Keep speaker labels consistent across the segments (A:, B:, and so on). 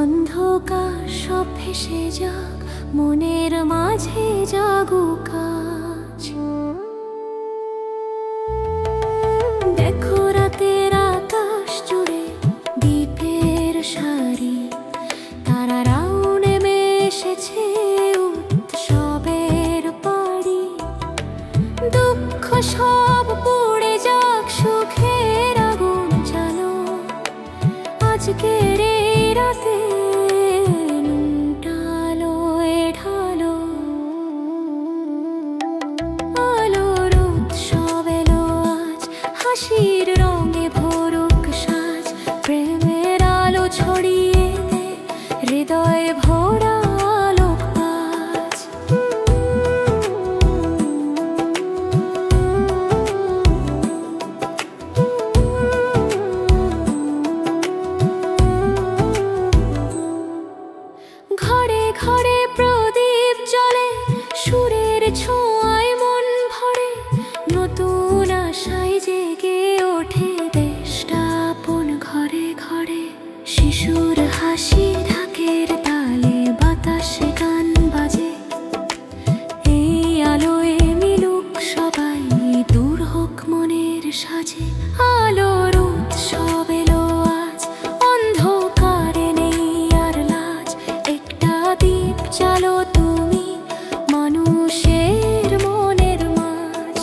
A: অন্ধকার সব ভেসে যাক, মনের মাঝে জাগুক আজ। দেখো রাতের আকাশ জুড়ে দ্বীপের সারি, তারারাও নেমে এসেছে উৎসবের পাড়ি। দুঃখ সব পুড়ে যাক, সুখের আগুন জ্বালো আজকের এই রাতে। হাসির রঙে ভরুক সাজ, প্রেমের আলো ছড়িয়ে দে হৃদয়ে ভরা আলোকপাত। ঘরে ঘরে প্রদীপ জ্বলে, সুরের ছোঁয়ায় মন ভরে। নতুন আশায় জেগে ওঠে দেশটা আপন ঘরে ঘরে। শিশুর হাসি ঢাকের তালে, বাতাসে গান বাজে। এই আলোয় মিলুক সবাই, দূর হোক মনের সাজে। আলোর উৎসব এলো আজ, অন্ধকারে নেই আর লাজ। একটা দীপ জ্বালো তুমি মানুষের মনের মাঝ।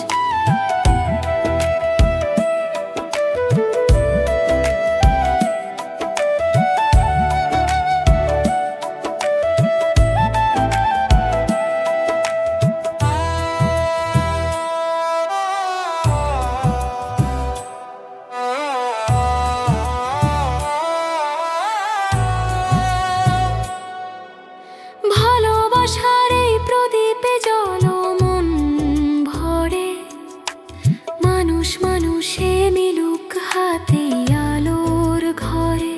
A: ভালোবাসার এই প্রদীপে জ্বলো মন ভরে। মানুষ মানুষে মিলুক হাতে আলোর ঘরে।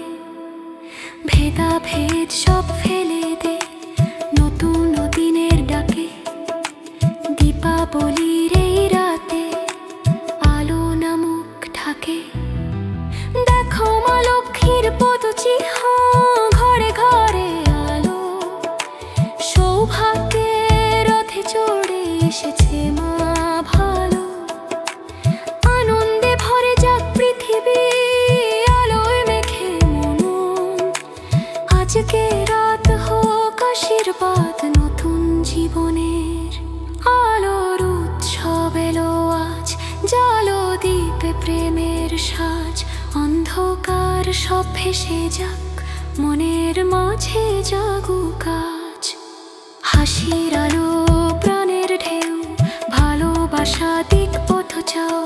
A: ভেদাভেদ সব ফেলে দে নতুন দিনের ডাকে। দীপাবলির এই রাতে আলো নামুক ঢাকে। দেখো মা লক্ষ্মীর পদচিহ্ন, ঘরে ঘরে আলো। সৌভাগ্যের রথে চড়ে এসেছে মা ভালো। আনন্দে ভরে যাক পৃথিবী, আলোয় মেখে মন। আজকে রাত হোক আশীর্বাদ নতুন জীবনের। আলোর উৎসব এলো আজ, জ্বালো দ্বীপে প্রেমের সাজ। অন্ধকার সব ভেসে যাক, মনের মাঝে জাগুক আজ। হাসির আলো প্রাণের ঢেউ, ভালোবাসা দিক পথ চাও।